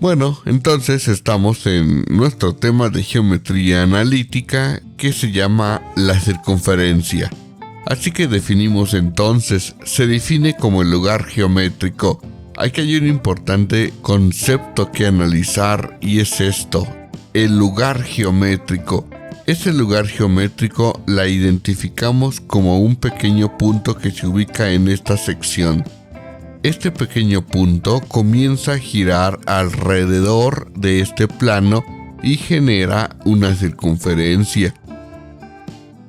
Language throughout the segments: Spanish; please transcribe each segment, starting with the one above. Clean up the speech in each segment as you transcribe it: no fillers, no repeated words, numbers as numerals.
Bueno, entonces estamos en nuestro tema de geometría analítica que se llama la circunferencia. Así que definimos entonces, se define como el lugar geométrico. Aquí hay un importante concepto que analizar y es esto, el lugar geométrico. Ese lugar geométrico la identificamos como un pequeño punto que se ubica en esta sección. Este pequeño punto comienza a girar alrededor de este plano y genera una circunferencia.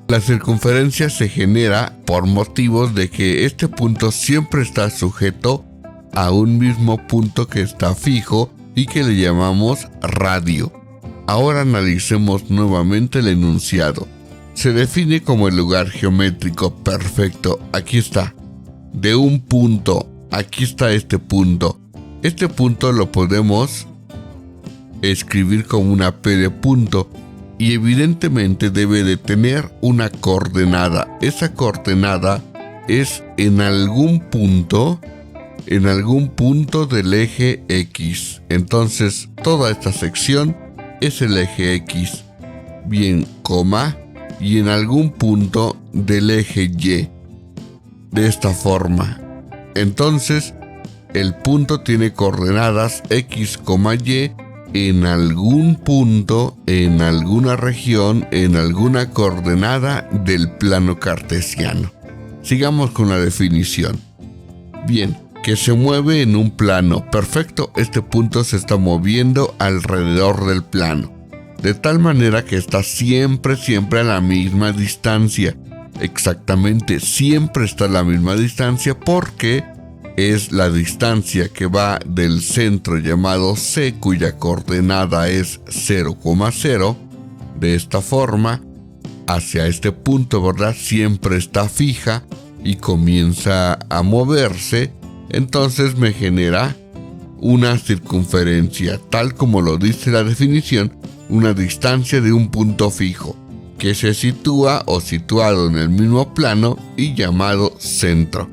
La circunferencia se genera por motivos de que este punto siempre está sujeto a un mismo punto que está fijo y que le llamamos radio. Ahora analicemos nuevamente el enunciado. Se define como el lugar geométrico perfecto. Aquí está. De un punto. Aquí está este punto. Este punto lo podemos escribir como una P de punto y evidentemente debe de tener una coordenada. Esa coordenada es en algún punto del eje X. Entonces, toda esta sección es el eje X. Bien, coma, y en algún punto del eje Y. De esta forma. Entonces, el punto tiene coordenadas X, Y en algún punto, en alguna región, en alguna coordenada del plano cartesiano. Sigamos con la definición. Bien, que se mueve en un plano. Perfecto, este punto se está moviendo alrededor del plano. De tal manera que está siempre a la misma distancia. Exactamente, siempre está a la misma distancia porque es la distancia que va del centro llamado C, cuya coordenada es 0,0, de esta forma, hacia este punto, ¿verdad? Siempre está fija y comienza a moverse, entonces me genera una circunferencia, tal como lo dice la definición, una distancia de un punto fijo, que se sitúa o situado en el mismo plano y llamado centro.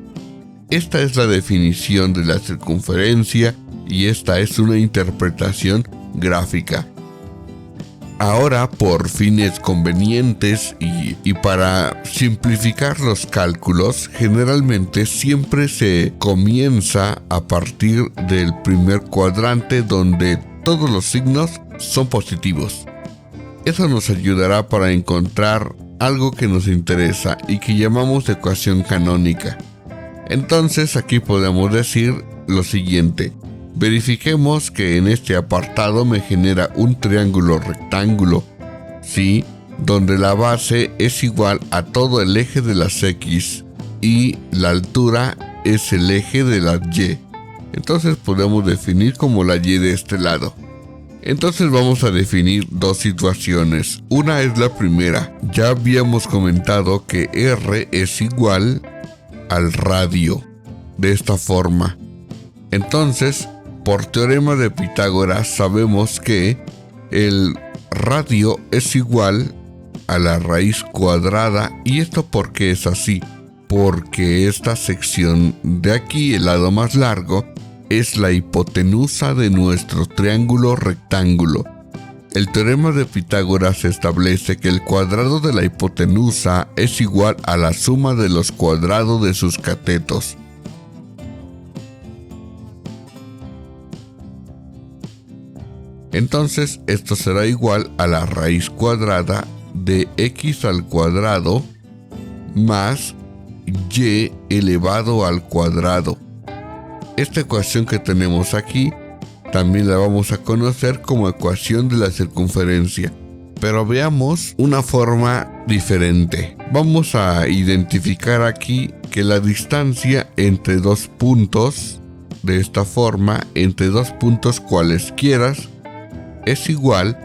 Esta es la definición de la circunferencia y esta es una interpretación gráfica. Ahora, por fines convenientes y para simplificar los cálculos, generalmente siempre se comienza a partir del primer cuadrante donde todos los signos son positivos. Eso nos ayudará para encontrar algo que nos interesa y que llamamos ecuación canónica. Entonces aquí podemos decir lo siguiente. Verifiquemos que en este apartado me genera un triángulo rectángulo, ¿sí? Donde la base es igual a todo el eje de las X y la altura es el eje de las Y. Entonces podemos definir como la Y de este lado. Entonces vamos a definir dos situaciones. Una es la primera. Ya habíamos comentado que R es igual al radio, de esta forma. Entonces, por teorema de Pitágoras sabemos que el radio es igual a la raíz cuadrada. ¿Y esto por qué es así? Porque esta sección de aquí, el lado más largo, es la hipotenusa de nuestro triángulo rectángulo. El teorema de Pitágoras establece que el cuadrado de la hipotenusa es igual a la suma de los cuadrados de sus catetos. Entonces, esto será igual a la raíz cuadrada de x al cuadrado más y elevado al cuadrado. Esta ecuación que tenemos aquí también la vamos a conocer como ecuación de la circunferencia. Pero veamos una forma diferente. Vamos a identificar aquí que la distancia entre dos puntos, de esta forma, entre dos puntos cualesquiera, es igual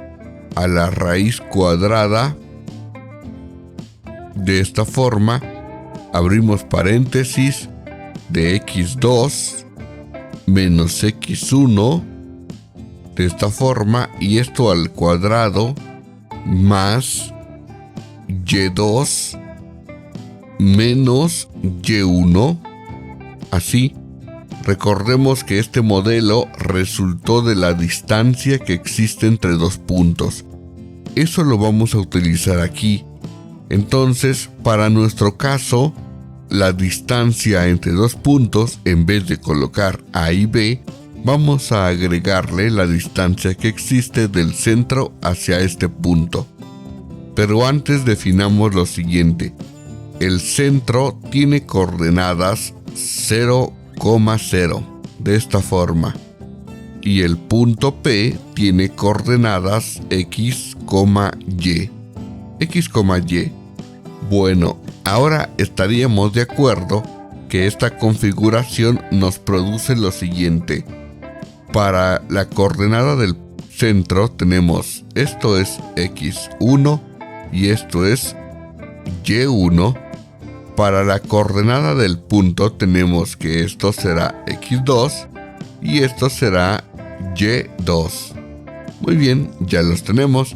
a la raíz cuadrada. De esta forma, abrimos paréntesis, de x2 menos x1, de esta forma, y esto al cuadrado, más y2 menos y1, así, Recordemos que este modelo resultó de la distancia que existe entre dos puntos. Eso lo vamos a utilizar aquí. Entonces, para nuestro caso, la distancia entre dos puntos, en vez de colocar A y B, vamos a agregarle la distancia que existe del centro hacia este punto. Pero antes definamos lo siguiente. El centro tiene coordenadas 0,0, de esta forma. Y el punto P tiene coordenadas X, Y. X, Y. Bueno, ahora estaríamos de acuerdo que esta configuración nos produce lo siguiente. Para la coordenada del centro tenemos, esto es X1 y esto es Y1. Para la coordenada del punto tenemos que esto será X2 y esto será Y2. Muy bien, ya los tenemos.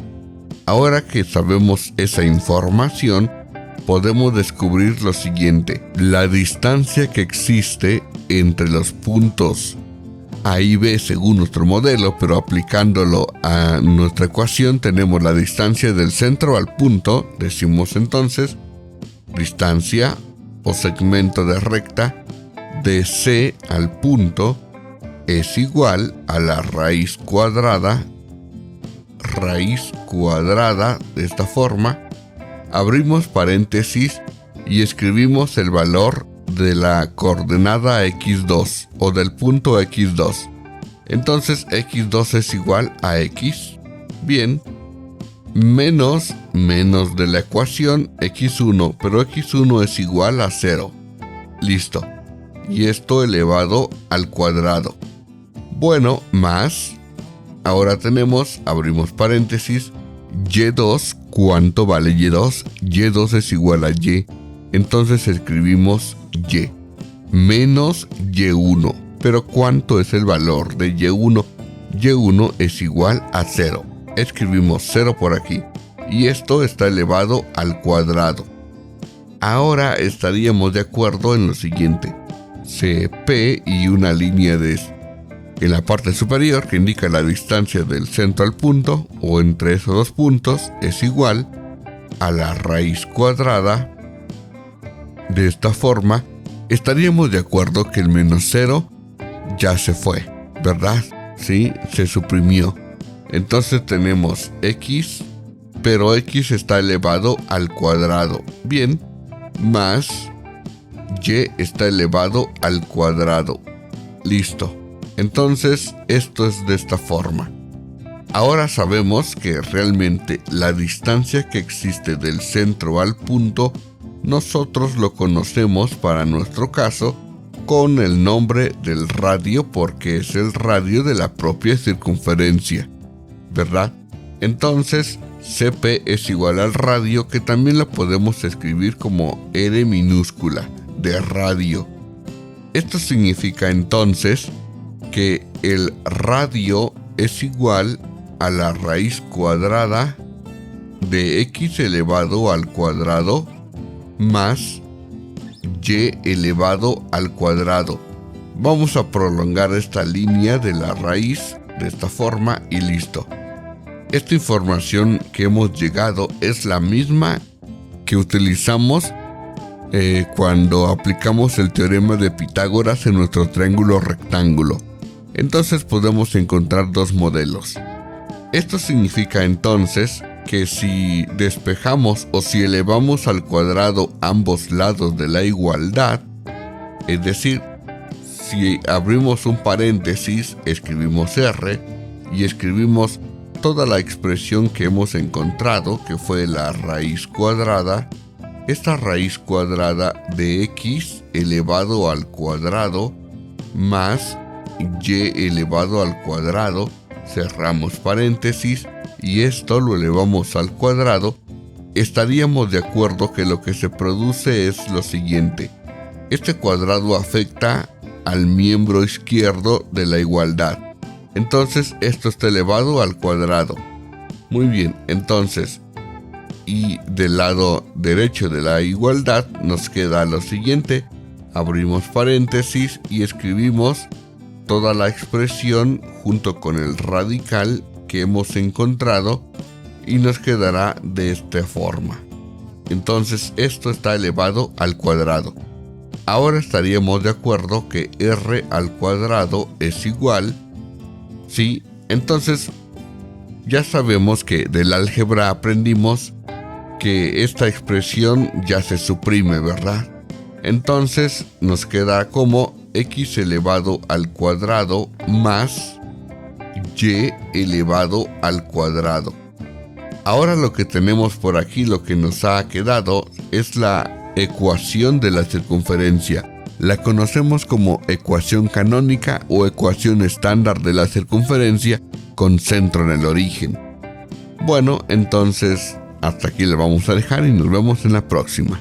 Ahora que sabemos esa información, podemos descubrir lo siguiente. La distancia que existe entre los puntos A y B según nuestro modelo, pero aplicándolo a nuestra ecuación, tenemos la distancia del centro al punto. Decimos entonces distancia o segmento de recta de C al punto es igual a la raíz cuadrada de esta forma. Abrimos paréntesis y escribimos el valor de la coordenada X2 o del punto X2. Entonces X2 es igual a X. Bien. Menos de la ecuación X1, pero X1 es igual a 0. Listo. Y esto elevado al cuadrado. Bueno, más. Ahora tenemos, abrimos paréntesis, Y2. ¿Cuánto vale Y2? Y2 es igual a Y. Entonces escribimos Y. Menos Y1. Pero ¿cuánto es el valor de Y1? Y1 es igual a 0. Escribimos 0 por aquí. Y esto está elevado al cuadrado. Ahora estaríamos de acuerdo en lo siguiente. CP y una línea en la parte superior que indica la distancia del centro al punto o entre esos dos puntos es igual a la raíz cuadrada. De esta forma, estaríamos de acuerdo que el menos 0 ya se fue, ¿verdad? Sí, se suprimió. Entonces tenemos X, pero X está elevado al cuadrado. Bien, más Y está elevado al cuadrado. Listo. Entonces, esto es de esta forma. Ahora sabemos que realmente la distancia que existe del centro al punto, nosotros lo conocemos para nuestro caso con el nombre del radio porque es el radio de la propia circunferencia, ¿verdad? Entonces, CP es igual al radio, que también lo podemos escribir como R minúscula, de radio. Esto significa entonces que el radio es igual a la raíz cuadrada de X elevado al cuadrado más Y elevado al cuadrado. Vamos a prolongar esta línea de la raíz de esta forma y listo. Esta información que hemos llegado es la misma que utilizamos cuando aplicamos el teorema de Pitágoras en nuestro triángulo rectángulo. Entonces podemos encontrar dos modelos. Esto significa entonces que si despejamos o si elevamos al cuadrado ambos lados de la igualdad, es decir, si abrimos un paréntesis, escribimos R y escribimos toda la expresión que hemos encontrado, que fue la raíz cuadrada, esta raíz cuadrada de X elevado al cuadrado más Y elevado al cuadrado, cerramos paréntesis y esto lo elevamos al cuadrado, estaríamos de acuerdo que lo que se produce es lo siguiente. Este cuadrado afecta al miembro izquierdo de la igualdad. Entonces esto está elevado al cuadrado. Muy bien, entonces, y del lado derecho de la igualdad nos queda lo siguiente. Abrimos paréntesis y escribimos toda la expresión junto con el radical que hemos encontrado y nos quedará de esta forma. Entonces esto está elevado al cuadrado. Ahora estaríamos de acuerdo que r al cuadrado es igual, ¿sí? Entonces ya sabemos que del álgebra aprendimos que esta expresión ya se suprime, ¿verdad? Entonces nos queda como x elevado al cuadrado más y elevado al cuadrado. Ahora lo que tenemos por aquí, lo que nos ha quedado, es la ecuación de la circunferencia. La conocemos como ecuación canónica o ecuación estándar de la circunferencia con centro en el origen. Bueno, entonces hasta aquí le vamos a dejar y nos vemos en la próxima.